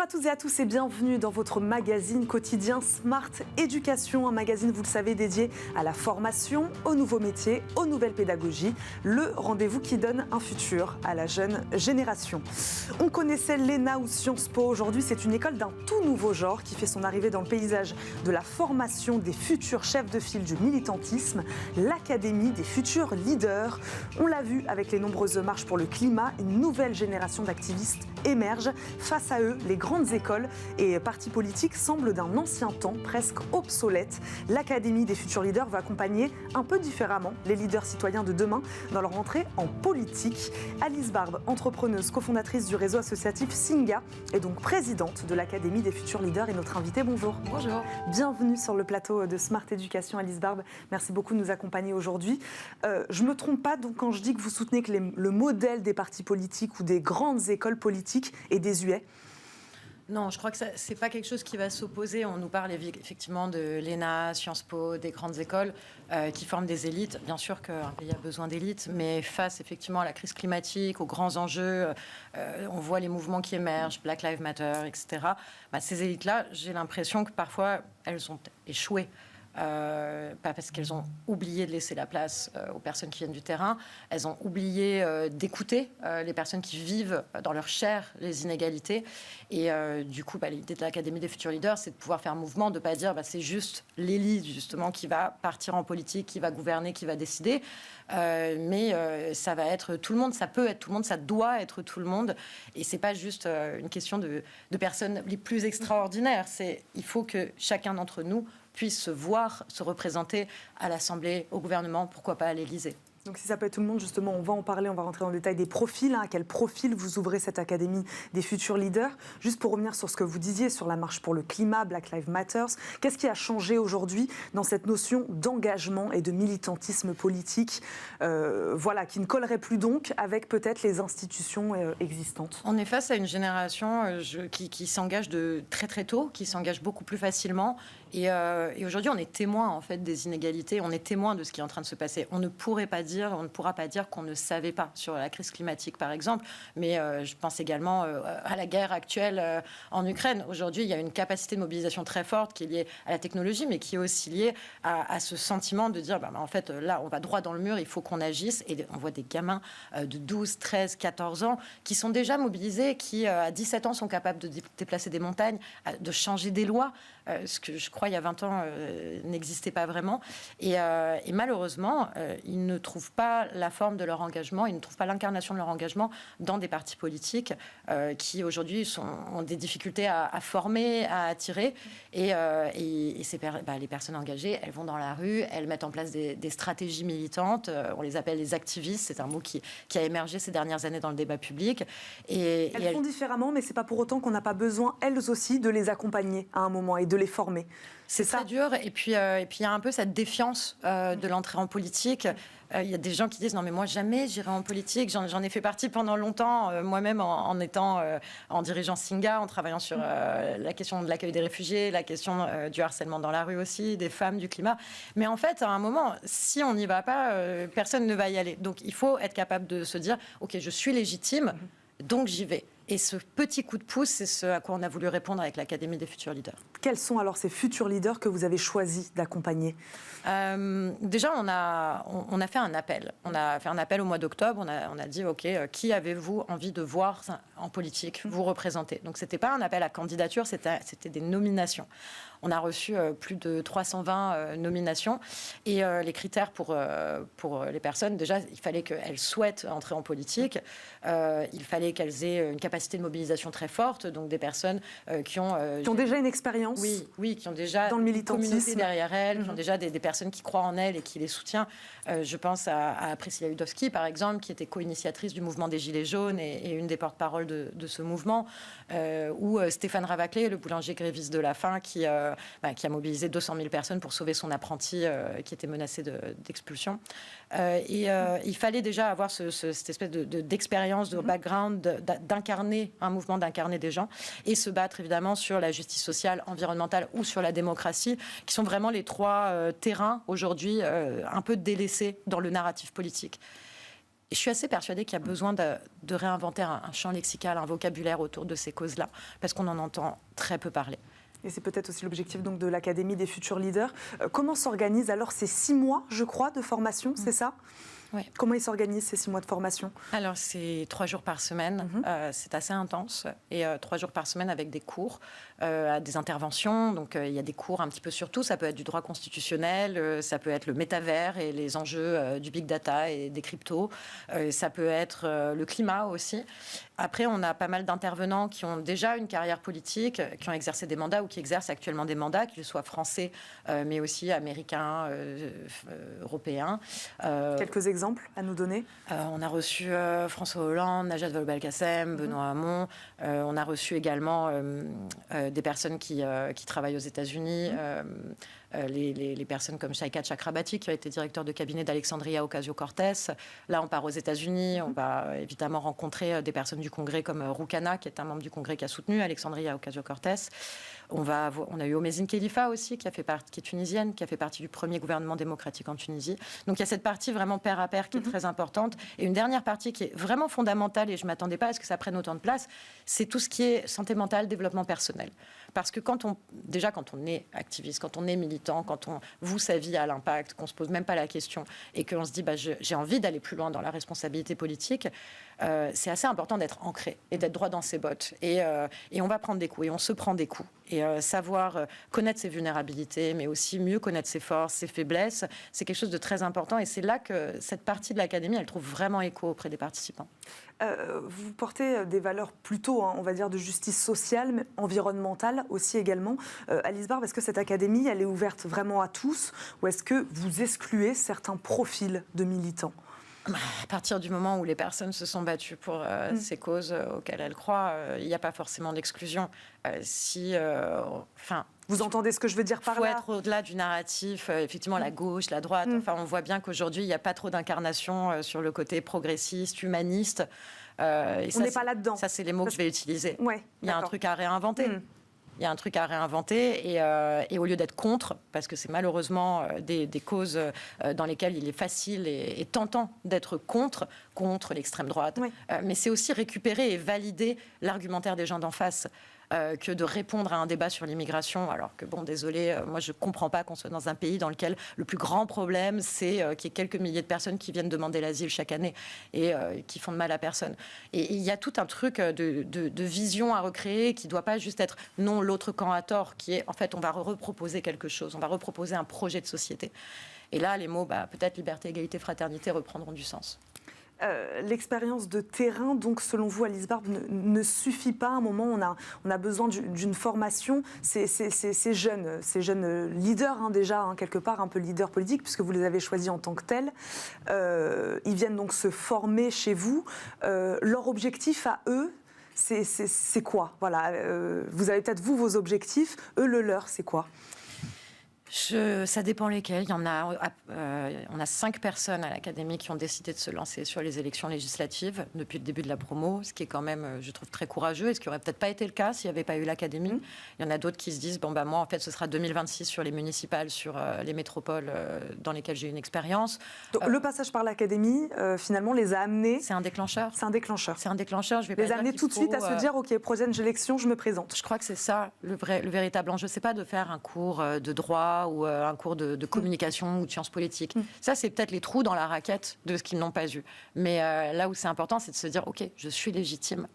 à toutes et à tous et bienvenue dans votre magazine quotidien Smart Éducation, un magazine, vous le savez, dédié à la formation, aux nouveaux métiers, aux nouvelles pédagogies, le rendez-vous qui donne un futur à la jeune génération. On connaissait l'ENA ou Sciences Po, aujourd'hui c'est une école d'un tout nouveau genre qui fait son arrivée dans le paysage de la formation des futurs chefs de file du militantisme, l'Académie des futurs leaders. On l'a vu avec les nombreuses marches pour le climat, une nouvelle génération d'activistes émerge. Face à eux, les grandes écoles et partis politiques semblent d'un ancien temps, presque obsolète. L'Académie des futurs leaders va accompagner un peu différemment les leaders citoyens de demain dans leur entrée en politique. Alice Barbe, entrepreneuse, cofondatrice du réseau associatif Singa et donc présidente de l'Académie des futurs leaders, est notre invitée. Bonjour. Bonjour. Bienvenue sur le plateau de Smart Éducation, Alice Barbe. Merci beaucoup de nous accompagner aujourd'hui. Je ne me trompe pas donc quand je dis que vous soutenez que le modèle des partis politiques ou des grandes écoles politiques est désuet? Non, je crois que ce n'est pas quelque chose qui va s'opposer. On nous parle effectivement de l'ENA, Sciences Po, des grandes écoles qui forment des élites. Bien sûr qu'un pays a besoin d'élites, mais face effectivement à la crise climatique, aux grands enjeux, on voit les mouvements qui émergent, Black Lives Matter, etc. Ces élites-là, j'ai l'impression que parfois, elles ont échoué. Pas parce qu'elles ont oublié de laisser la place aux personnes qui viennent du terrain, elles ont oublié d'écouter les personnes qui vivent dans leur chair les inégalités. Et du coup, l'idée de l'Académie des futurs leaders, c'est de pouvoir faire un mouvement, de ne pas dire c'est juste l'élite justement qui va partir en politique, qui va gouverner, qui va décider. Mais ça va être tout le monde, ça peut être tout le monde, ça doit être tout le monde. Et c'est pas juste une question de personnes les plus extraordinaires. Il faut que chacun d'entre nous puisse se voir, se représenter à l'Assemblée, au gouvernement, pourquoi pas à l'Élysée. Donc si ça peut être tout le monde, justement, on va en parler, on va rentrer dans le détail des profils. À quel profil vous ouvrez cette Académie des futurs leaders? Juste pour revenir sur ce que vous disiez, sur la marche pour le climat, Black Lives Matter, qu'est-ce qui a changé aujourd'hui dans cette notion d'engagement et de militantisme politique, qui ne collerait plus donc avec peut-être les institutions existantes? On est face à une génération qui s'engage de très très tôt, qui s'engage beaucoup plus facilement. Et aujourd'hui, on est témoin en fait des inégalités, on est témoin de ce qui est en train de se passer. On ne pourra pas dire qu'on ne savait pas sur la crise climatique, par exemple, mais je pense également à la guerre actuelle en Ukraine. Aujourd'hui, il y a une capacité de mobilisation très forte qui est liée à la technologie, mais qui est aussi liée à ce sentiment de dire, en fait, là, on va droit dans le mur, il faut qu'on agisse. Et on voit des gamins de 12, 13, 14 ans qui sont déjà mobilisés, qui, à 17 ans, sont capables de déplacer des montagnes, de changer des lois, ce que je crois, il y a 20 ans, n'existait pas vraiment. Et malheureusement, ils ne trouvent pas la forme de leur engagement, ils ne trouvent pas l'incarnation de leur engagement dans des partis politiques qui aujourd'hui ont des difficultés à former, à attirer. Et les personnes engagées, elles vont dans la rue, elles mettent en place des stratégies militantes. On les appelle les activistes. C'est un mot qui a émergé ces dernières années dans le débat public. Elles font différemment, mais c'est pas pour autant qu'on n'a pas besoin, elles aussi, de les accompagner à un moment et de les former. C'est très dur. Et puis il y a un peu cette défiance de l'entrée en politique. Il y a des gens qui disent non mais moi jamais j'irai en politique. J'en ai fait partie pendant longtemps, moi-même en dirigeant Singa, en travaillant sur la question de l'accueil des réfugiés, la question du harcèlement dans la rue aussi, des femmes, du climat. Mais en fait, à un moment, si on n'y va pas, personne ne va y aller. Donc il faut être capable de se dire ok, je suis légitime, donc j'y vais. Et ce petit coup de pouce, c'est ce à quoi on a voulu répondre avec l'Académie des futurs leaders. Quels sont alors ces futurs leaders que vous avez choisi d'accompagner? Déjà, on a fait un appel. On a fait un appel au mois d'octobre. On a dit, OK, qui avez-vous envie de voir en politique vous représenter? Donc, ce n'était pas un appel à candidature, c'était des nominations. On a reçu plus de 320 nominations. Et les critères pour les personnes, déjà, il fallait qu'elles souhaitent entrer en politique. Il fallait qu'elles aient une capacité de mobilisation très forte. Donc, des personnes qui ont déjà une expérience. Oui, qui ont déjà dans le militantisme, une communauté derrière elles, qui ont déjà des personnes qui croient en elles et qui les soutiennent. Je pense à Priscilla Udowski, par exemple, qui était co-initiatrice du mouvement des Gilets jaunes et une des porte-paroles de ce mouvement. Ou Stéphane Ravaclé, le boulanger gréviste de la faim, qui a mobilisé 200 000 personnes pour sauver son apprenti qui était menacé d'expulsion. Il fallait déjà avoir cette espèce d'expérience, de background, d'incarner un mouvement, d'incarner des gens, et se battre évidemment sur la justice sociale, environnementale ou sur la démocratie, qui sont vraiment les trois terrains aujourd'hui un peu délaissés dans le narratif politique. Et je suis assez persuadée qu'il y a besoin de réinventer un champ lexical, un vocabulaire autour de ces causes-là, parce qu'on en entend très peu parler. Et c'est peut-être aussi l'objectif donc, de l'Académie des futurs leaders. Comment s'organisent alors ces 6 mois, je crois, de formation, c'est ça ? Oui. Comment ils s'organisent ces 6 mois de formation ? Alors, c'est 3 jours par semaine. C'est assez intense. Et 3 jours par semaine avec des cours, des interventions. Donc, il y a des cours un petit peu sur tout. Ça peut être du droit constitutionnel, ça peut être le métavers et les enjeux du big data et des cryptos. Ça peut être le climat aussi. Après, on a pas mal d'intervenants qui ont déjà une carrière politique, qui ont exercé des mandats ou qui exercent actuellement des mandats, qu'ils soient français, mais aussi américains, européens. Quelques exemples à nous donner ? On a reçu François Hollande, Najat Vallaud-Belkacem, Benoît Hamon. On a reçu également des personnes qui travaillent aux États-Unis. Les personnes comme Shaika Chakrabarti, qui a été directeur de cabinet d'Alexandria Ocasio-Cortez. Là, on part aux États-Unis. On va évidemment rencontrer des personnes du Congrès comme Roukhana, qui est un membre du Congrès qui a soutenu Alexandria Ocasio-Cortez. On a eu Omezine Khelifa aussi, qui est tunisienne, qui a fait partie du premier gouvernement démocratique en Tunisie. Donc il y a cette partie vraiment pair à pair qui est très importante. Et une dernière partie qui est vraiment fondamentale, et je ne m'attendais pas à ce que ça prenne autant de place, c'est tout ce qui est santé mentale, développement personnel. Parce que quand on est activiste, quand on est militant, quand on voue sa vie à l'impact, qu'on ne se pose même pas la question et qu'on se dit j'ai envie d'aller plus loin dans la responsabilité politique, c'est assez important d'être ancré et d'être droit dans ses bottes. Et on va prendre des coups et on se prend des coups. Et savoir connaître ses vulnérabilités, mais aussi mieux connaître ses forces, ses faiblesses, c'est quelque chose de très important. Et c'est là que cette partie de l'Académie, elle trouve vraiment écho auprès des participants. Vous portez des valeurs plutôt, on va dire, de justice sociale, mais environnementale aussi également. Alice Barbe, est-ce que cette Académie, elle est ouverte vraiment à tous, ou est-ce que vous excluez certains profils de militants ? À partir du moment où les personnes se sont battues pour ces causes auxquelles elles croient, il n'y a pas forcément d'exclusion. Vous entendez ce que je veux dire par là ? Il faut être au-delà du narratif, effectivement, la gauche, la droite. Enfin, on voit bien qu'aujourd'hui, il n'y a pas trop d'incarnation sur le côté progressiste, humaniste. On n'est pas là-dedans. Ça, c'est les mots que je vais utiliser. Ouais, il y a un truc à réinventer. Il y a un truc à réinventer et au lieu d'être contre, parce que c'est malheureusement des causes dans lesquelles il est facile et tentant d'être contre l'extrême droite, mais c'est aussi récupérer et valider l'argumentaire des gens d'en face. Que de répondre à un débat sur l'immigration, alors que, désolé, moi je ne comprends pas qu'on soit dans un pays dans lequel le plus grand problème, c'est qu'il y ait quelques milliers de personnes qui viennent demander l'asile chaque année et qui font de mal à personne. Et il y a tout un truc de vision à recréer qui ne doit pas juste être non, l'autre camp a tort, qui est, en fait, on va reproposer quelque chose, on va reproposer un projet de société. Et là, les mots, peut-être liberté, égalité, fraternité reprendront du sens. L'expérience de terrain, donc selon vous, Alice Barbe, ne suffit pas. À un moment, on a besoin d'une formation. Ces jeunes leaders, déjà, quelque part, un peu leaders politiques, puisque vous les avez choisis en tant que tels, ils viennent donc se former chez vous. Leur objectif à eux, c'est quoi ? Voilà, vous avez peut-être, vous, vos objectifs. Eux, le leur, c'est quoi ? Ça dépend lesquels. Il y en a, on a 5 personnes à l'Académie qui ont décidé de se lancer sur les élections législatives depuis le début de la promo, ce qui est quand même, je trouve, très courageux et ce qui n'aurait peut-être pas été le cas s'il n'y avait pas eu l'Académie. Il y en a d'autres qui se disent, moi, en fait, ce sera 2026 sur les municipales, sur les métropoles dans lesquelles j'ai une expérience. Donc, le passage par l'Académie, finalement, les a amenés... C'est un déclencheur. C'est un déclencheur. C'est un déclencheur. Je vais les amener tout de suite à se dire, OK, prochaine élection, je me présente. Je crois que c'est ça, le véritable enjeu. C'est pas de faire un cours de droit ou un cours de communication ou de sciences politiques. Ça, c'est peut-être les trous dans la raquette de ce qu'ils n'ont pas eu. Mais là où c'est important, c'est de se dire, OK, je suis légitime.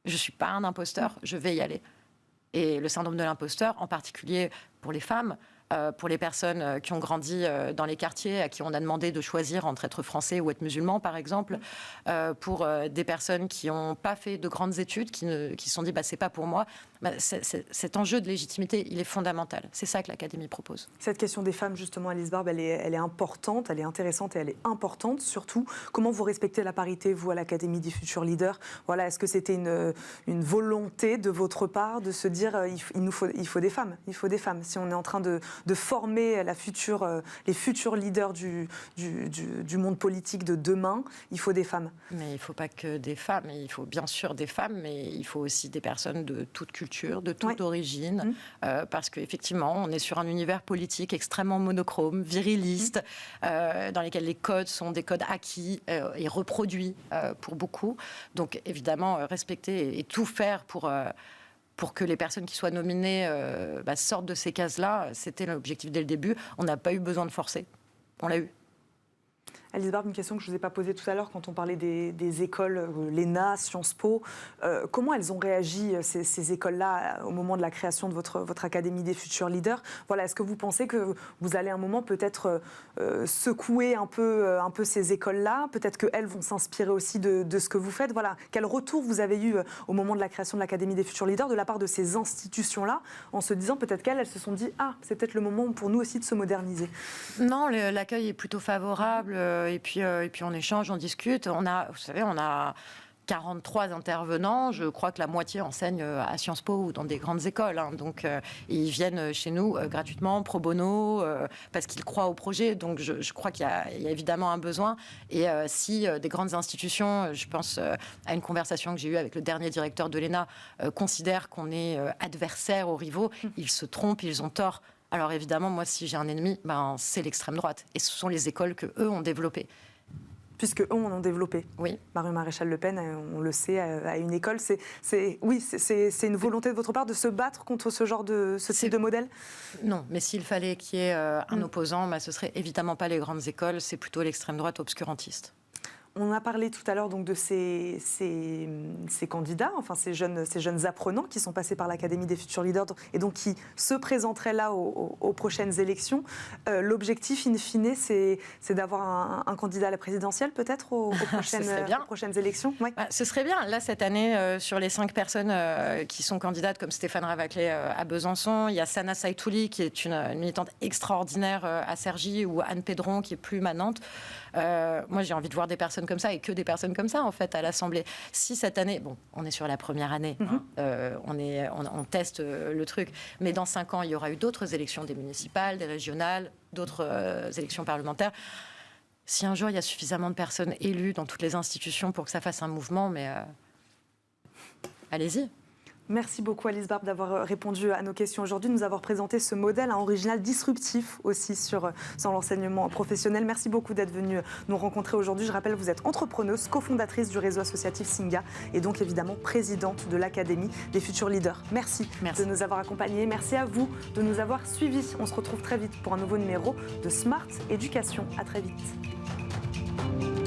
Je ne suis pas un imposteur, je vais y aller. Et le syndrome de l'imposteur, en particulier pour les femmes, pour les personnes qui ont grandi dans les quartiers, à qui on a demandé de choisir entre être français ou être musulman, par exemple, pour des personnes qui n'ont pas fait de grandes études, qui se sont dit c'est pas pour moi. Cet enjeu de légitimité, il est fondamental. C'est ça que l'Académie propose. Cette question des femmes, justement, Alice Barbe, elle est importante, elle est intéressante et elle est importante. Surtout, comment vous respectez la parité, vous, à l'Académie des futurs leaders ? Voilà, est-ce que c'était une volonté de votre part de se dire il faut des femmes, il faut des femmes. Si on est en train de de former les futurs leaders du monde politique de demain, il faut des femmes. Mais il ne faut pas que des femmes, il faut bien sûr des femmes, mais il faut aussi des personnes de toute culture, de toute origine, parce qu'effectivement, on est sur un univers politique extrêmement monochrome, viriliste, dans lesquels les codes sont des codes acquis et reproduits pour beaucoup. Donc évidemment, respecter et tout faire pour que les personnes qui soient nominées sortent de ces cases-là, c'était l'objectif dès le début. On n'a pas eu besoin de forcer, on l'a eu. Alice Barbe, une question que je ne vous ai pas posée tout à l'heure quand on parlait des écoles, l'ENA, Sciences Po. Comment elles ont réagi, ces écoles-là, au moment de la création de votre Académie des futurs leaders? Voilà, est-ce que vous pensez que vous allez à un moment peut-être secouer un peu ces écoles-là? Peut-être qu'elles vont s'inspirer aussi de ce que vous faites. Voilà, quel retour vous avez eu au moment de la création de l'Académie des futurs leaders de la part de ces institutions-là, en se disant peut-être qu'elles se sont dit « Ah, c'est peut-être le moment pour nous aussi de se moderniser ». Non, l'accueil est plutôt favorable. Et puis on échange, on discute. Vous savez, on a 43 intervenants. Je crois que la moitié enseignent à Sciences Po ou dans des grandes écoles. Donc, ils viennent chez nous gratuitement, pro bono, parce qu'ils croient au projet. Donc, je crois qu'il y a évidemment un besoin. Et si des grandes institutions, je pense à une conversation que j'ai eue avec le dernier directeur de l'ENA, considèrent qu'on est adversaire aux rivaux, ils se trompent, ils ont tort. Alors évidemment, moi, si j'ai un ennemi, c'est l'extrême droite. Et ce sont les écoles qu'eux ont développées. Puisque eux en ont développé. Oui. Marion Maréchal Le Pen, on le sait, à une école. C'est une volonté de votre part de se battre contre ce type de modèle? Non, mais s'il fallait qu'il y ait un opposant, ce serait évidemment pas les grandes écoles, c'est plutôt l'extrême droite obscurantiste. On a parlé tout à l'heure donc de ces candidats, enfin ces jeunes apprenants qui sont passés par l'Académie des futurs leaders et donc qui se présenteraient là aux prochaines élections. L'objectif, in fine, c'est d'avoir un candidat à la présidentielle peut-être aux prochaines élections. Ouais. Ce serait bien. Là, cette année, sur les 5 personnes qui sont candidates, comme Stéphane Ravaclet à Besançon, il y a Sana Saïtouli, qui est une militante extraordinaire à Cergy, ou Anne Pédron, qui est plus manante. Moi, j'ai envie de voir des personnes comme ça et que des personnes comme ça, en fait, à l'Assemblée. Si cette année, on est sur la première année, on teste le truc, mais dans 5 ans, il y aura eu d'autres élections, des municipales, des régionales, d'autres élections parlementaires. Si un jour, il y a suffisamment de personnes élues dans toutes les institutions pour que ça fasse un mouvement, mais allez-y. Merci beaucoup Alice Barbe d'avoir répondu à nos questions aujourd'hui, de nous avoir présenté ce modèle original disruptif aussi sur l'enseignement professionnel. Merci beaucoup d'être venue nous rencontrer aujourd'hui. Je rappelle, vous êtes entrepreneuse, cofondatrice du réseau associatif Singa et donc évidemment présidente de l'Académie des futurs leaders. Merci de nous avoir accompagnés. Merci à vous de nous avoir suivis. On se retrouve très vite pour un nouveau numéro de Smart Éducation. À très vite.